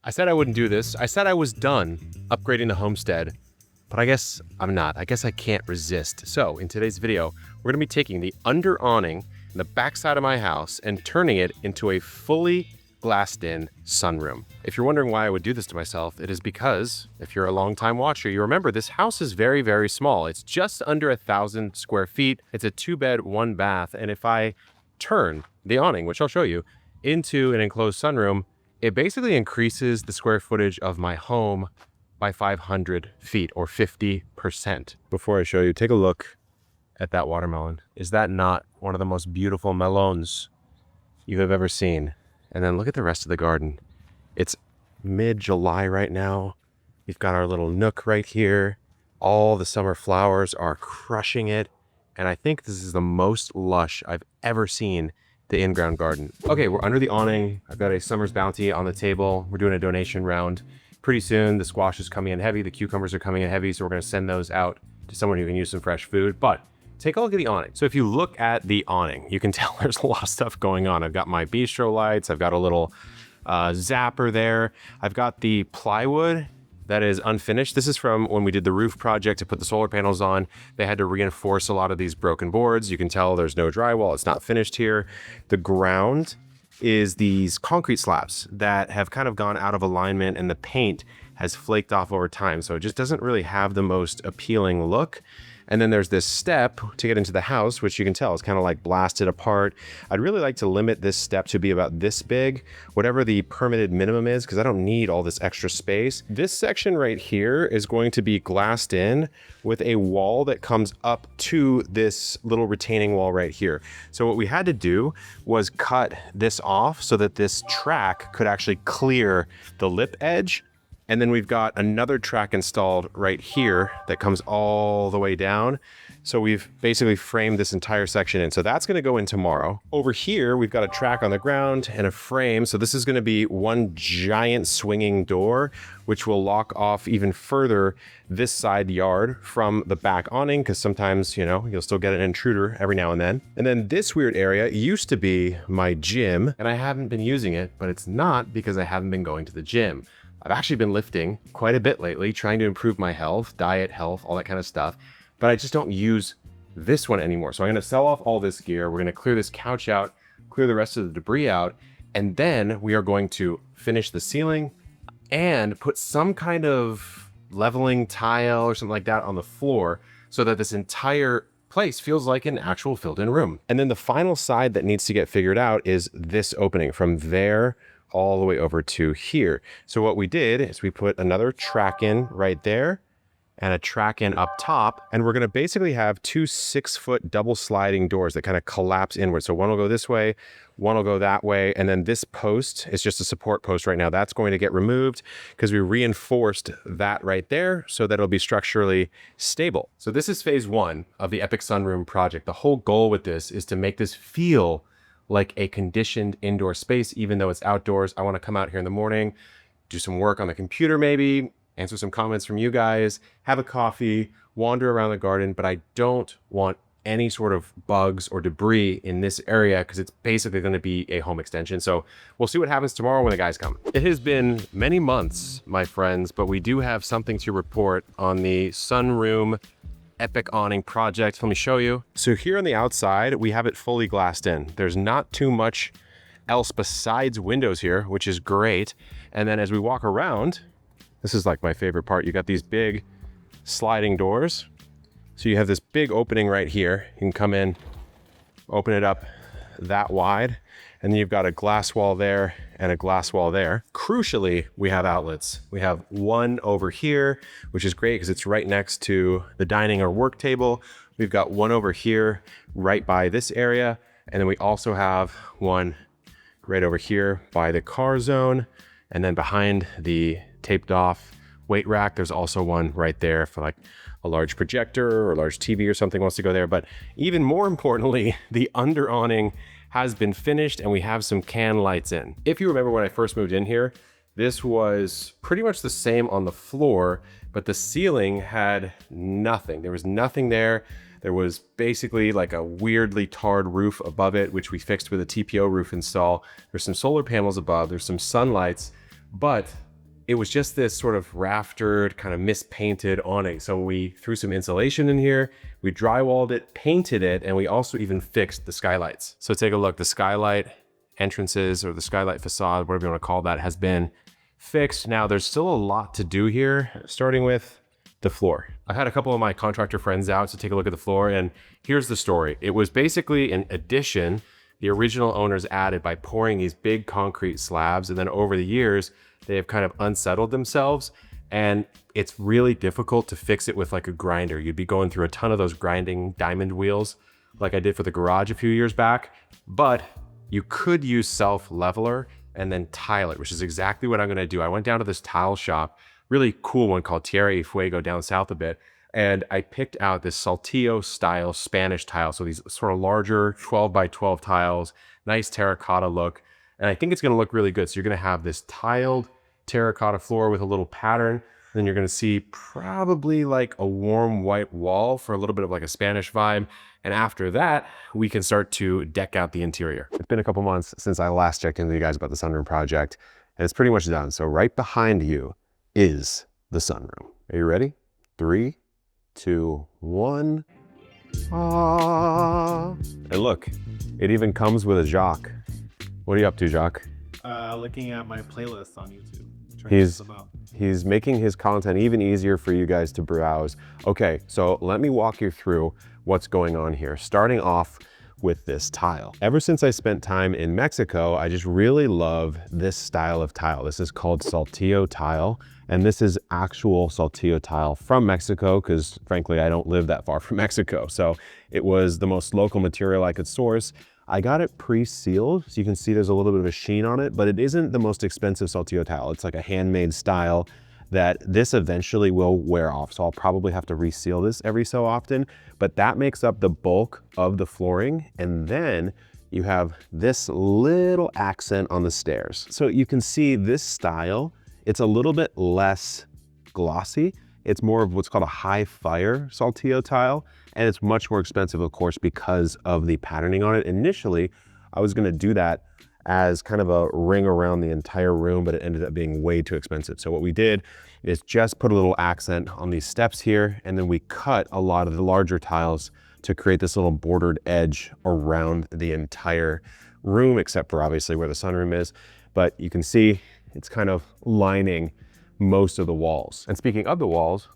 I said I wouldn't do this. I said I was done upgrading the homestead, but I guess I'm not. I guess I can't resist. So in today's video, we're gonna be taking the under awning in the backside of my house and turning it into a fully glassed in sunroom. If you're wondering why I would do this to myself, it is because if you're a longtime watcher, you remember this house is very, very small. It's just under 1,000 square feet. It's a 2-bed, 1-bath. And if I turn the awning, which I'll show you, into an enclosed sunroom, it basically increases the square footage of my home by 500 feet or 50%. Before I show you, take a look at that watermelon. Is that not one of the most beautiful melons you have ever seen? And then look at the rest of the garden. It's mid-July right now. We've got our little nook right here. All the summer flowers are crushing it. And I think this is the most lush I've ever seen the in-ground garden. Okay, we're under the awning. I've got a summer's bounty on the table. We're doing a donation round. Pretty soon, the squash is coming in heavy. The cucumbers are coming in heavy. So we're gonna send those out to someone who can use some fresh food. But take a look at the awning. So if you look at the awning, you can tell there's a lot of stuff going on. I've got my bistro lights. I've got a little zapper there. I've got the plywood that is unfinished. This is from when we did the roof project to put the solar panels on. They had to reinforce a lot of these broken boards. You can tell there's no drywall. It's not finished here. The ground is these concrete slabs that have kind of gone out of alignment and the paint has flaked off over time. So it just doesn't really have the most appealing look. And then there's this step to get into the house, which you can tell is kind of like blasted apart. I'd really like to limit this step to be about this big, whatever the permitted minimum is, because I don't need all this extra space. This section right here is going to be glassed in with a wall that comes up to this little retaining wall right here. So what we had to do was cut this off so that this track could actually clear the lip edge. And then we've got another track installed right here that comes all the way down. So we've basically framed this entire section in. So that's gonna go in tomorrow. Over here, we've got a track on the ground and a frame. So this is gonna be one giant swinging door, which will lock off even further this side yard from the back awning, because sometimes, you know, you'll still get an intruder every now and then. And then this weird area used to be my gym, and I haven't been using it, but it's not because I haven't been going to the gym. I've actually been lifting quite a bit lately, trying to improve my health, diet, health, all that kind of stuff. But I just don't use this one anymore. So I'm gonna sell off all this gear. We're gonna clear this couch out, clear the rest of the debris out, and then we are going to finish the ceiling and put some kind of leveling tile or something like that on the floor so that this entire place feels like an actual filled-in room. And then the final side that needs to get figured out is this opening from there all the way over to here. So what we did is we put another track in right there and a track in up top. And we're gonna basically have two 6-foot double sliding doors that kind of collapse inward. So one will go this way, one will go that way. And then this post is just a support post right now. That's going to get removed because we reinforced that right there so that it'll be structurally stable. So this is phase 1 of the Epic Sunroom project. The whole goal with this is to make this feel like a conditioned indoor space, even though it's outdoors. I want to come out here in the morning, do some work on the computer maybe, answer some comments from you guys, have a coffee, wander around the garden, but I don't want any sort of bugs or debris in this area because it's basically going to be a home extension. So we'll see what happens tomorrow when the guys come. It has been many months, my friends, but we do have something to report on the sunroom Epic awning project. Let me show you. So here on the outside, we have it fully glassed in. There's not too much else besides windows here, which is great. And then as we walk around, this is like my favorite part. You got these big sliding doors. So you have this big opening right here. You can come in, open it up that wide. And then you've got a glass wall there and a glass wall there. Crucially, we have outlets. We have one over here, which is great because it's right next to the dining or work table. We've got one over here right by this area. And then we also have one right over here by the car zone. And then behind the taped off weight rack, there's also one right there for like a large projector or a large TV or something wants to go there. But even more importantly, the under awning has been finished and we have some can lights in. If you remember when I first moved in here, this was pretty much the same on the floor, but the ceiling had nothing. There was nothing there. There was basically like a weirdly tarred roof above it, which we fixed with a TPO roof install. There's some solar panels above, there's some sunlights, but it was just this sort of raftered, kind of mispainted awning. So we threw some insulation in here, we drywalled it, painted it, and we also even fixed the skylights. So take a look, the skylight entrances or the skylight facade, whatever you want to call that, has been fixed. Now there's still a lot to do here, starting with the floor. I had a couple of my contractor friends out to take a look at the floor, and here's the story. It was basically an addition the original owners added by pouring these big concrete slabs, and then over the years, they have kind of unsettled themselves, and it's really difficult to fix it with like a grinder. You'd be going through a ton of those grinding diamond wheels like I did for the garage a few years back, but you could use self-leveler and then tile it, which is exactly what I'm gonna do. I went down to this tile shop, really cool one called Tierra y Fuego down south a bit, and I picked out this Saltillo style Spanish tile. So these sort of larger 12 by 12 tiles, nice terracotta look. And I think it's gonna look really good. So you're gonna have this tiled terracotta floor with a little pattern. Then you're gonna see probably like a warm white wall for a little bit of like a Spanish vibe. And after that, we can start to deck out the interior. It's been a couple months since I last checked in with you guys about the sunroom project, and it's pretty much done. So right behind you is the sunroom. Are you ready? 3, 2, 1. Ah. And look, it even comes with a Jacques. What are you up to, Jacques? Looking at my playlist on YouTube. He's making his content even easier for you guys to browse. Okay, so let me walk you through what's going on here. Starting off with this tile. Ever since I spent time in Mexico, I just really love this style of tile. This is called Saltillo tile. And this is actual Saltillo tile from Mexico, because frankly, I don't live that far from Mexico. So it was the most local material I could source. I got it pre-sealed, so you can see there's a little bit of a sheen on it, but it isn't the most expensive Saltillo tile. It's like a handmade style that this eventually will wear off. So I'll probably have to reseal this every so often, but that makes up the bulk of the flooring. And then you have this little accent on the stairs. So you can see this style, it's a little bit less glossy. It's more of what's called a high fire Saltillo tile. And it's much more expensive, of course, because of the patterning on it. Initially, I was gonna do that as kind of a ring around the entire room, but it ended up being way too expensive. So what we did is just put a little accent on these steps here, and then we cut a lot of the larger tiles to create this little bordered edge around the entire room, except for obviously where the sunroom is. But you can see it's kind of lining most of the walls. And speaking of the walls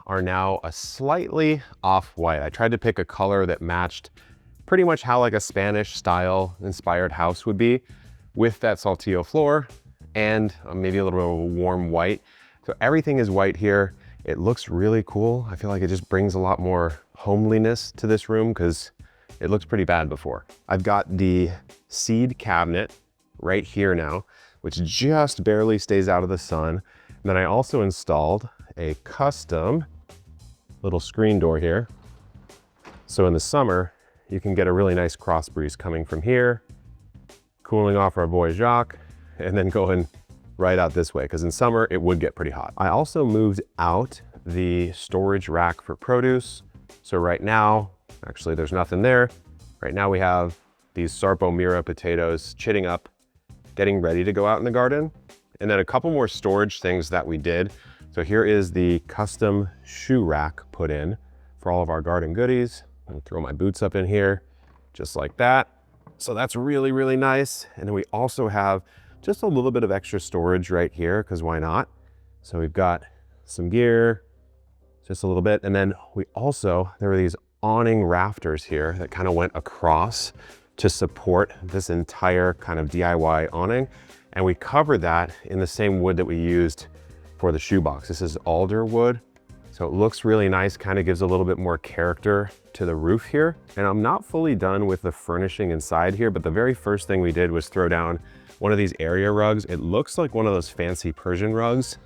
are now a slightly off-white. I tried to pick a color that matched pretty much how like a Spanish style inspired house would be with that Saltillo floor and maybe a little bit of a warm white. So everything is white here. It looks really cool. I feel like it just brings a lot more homeliness to this room because it looks pretty bad before. I've got the seed cabinet right here now, which just barely stays out of the sun. And then I also installed a custom little screen door here. So in the summer, you can get a really nice cross breeze coming from here, cooling off our boy Jacques, and then going right out this way, because in summer it would get pretty hot. I also moved out the storage rack for produce. So right now, actually there's nothing there. Right now we have these Sarpo Mira potatoes chitting up, getting ready to go out in the garden. And then a couple more storage things that we did. So here is the custom shoe rack put in for all of our garden goodies. I'll throw my boots up in here, just like that. So that's really, really nice. And then we also have just a little bit of extra storage right here, because why not? So we've got some gear, just a little bit. And then we also, there were these awning rafters here that kind of went across to support this entire kind of DIY awning. And we covered that in the same wood that we used for the shoebox. This is alder wood. So it looks really nice, kind of gives a little bit more character to the roof here. And I'm not fully done with the furnishing inside here, but the very first thing we did was throw down one of these area rugs. It looks like one of those fancy Persian rugs,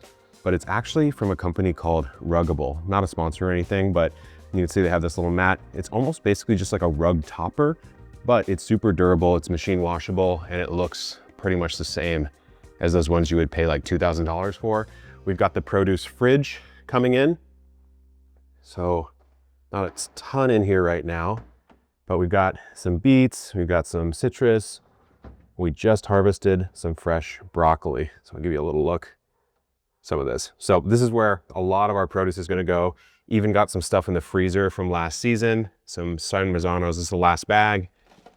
but it's actually from a company called Ruggable. Not a sponsor or anything, but you can see they have this little mat. It's almost basically just like a rug topper, but it's super durable, it's machine washable, and it looks pretty much the same as those ones you would pay like $2,000 for. We've got the produce fridge coming in. So not a ton in here right now, but we've got some beets, we've got some citrus. We just harvested some fresh broccoli. So I'll give you a little look some of this. So this is where a lot of our produce is gonna go. Even got some stuff in the freezer from last season, some San Marzanos, this is the last bag,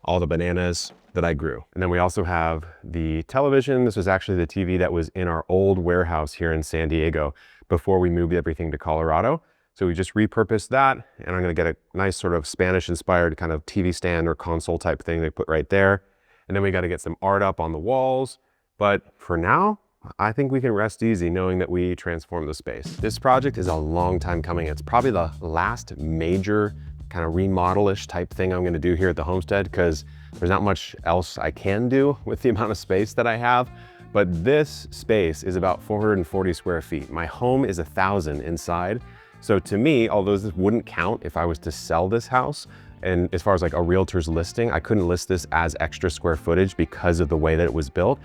all the bananas that I grew. And then we also have the television. This was actually the TV that was in our old warehouse here in San Diego before we moved everything to Colorado. So we just repurposed that, and I'm gonna get a nice sort of Spanish inspired kind of TV stand or console type thing they put right there. And then we gotta get some art up on the walls. But for now, I think we can rest easy knowing that we transformed the space. This project is a long time coming. It's probably the last major kind of remodel-ish type thing I'm gonna do here at the homestead, because there's not much else I can do with the amount of space that I have. But this space is about 440 square feet. My home is 1,000 inside. So to me, although this wouldn't count if I was to sell this house, and as far as like a realtor's listing, I couldn't list this as extra square footage because of the way that it was built.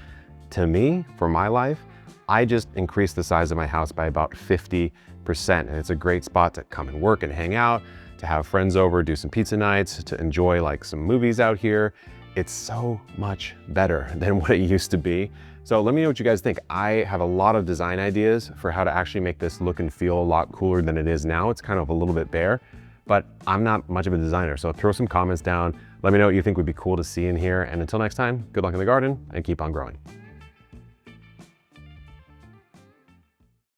To me, for my life, I just increased the size of my house by about 50%. And it's a great spot to come and work and hang out, to have friends over, do some pizza nights, to enjoy like some movies out here. It's so much better than what it used to be. So let me know what you guys think. I have a lot of design ideas for how to actually make this look and feel a lot cooler than it is now. It's kind of a little bit bare, but I'm not much of a designer. So throw some comments down. Let me know what you think would be cool to see in here. And until next time, good luck in the garden and keep on growing.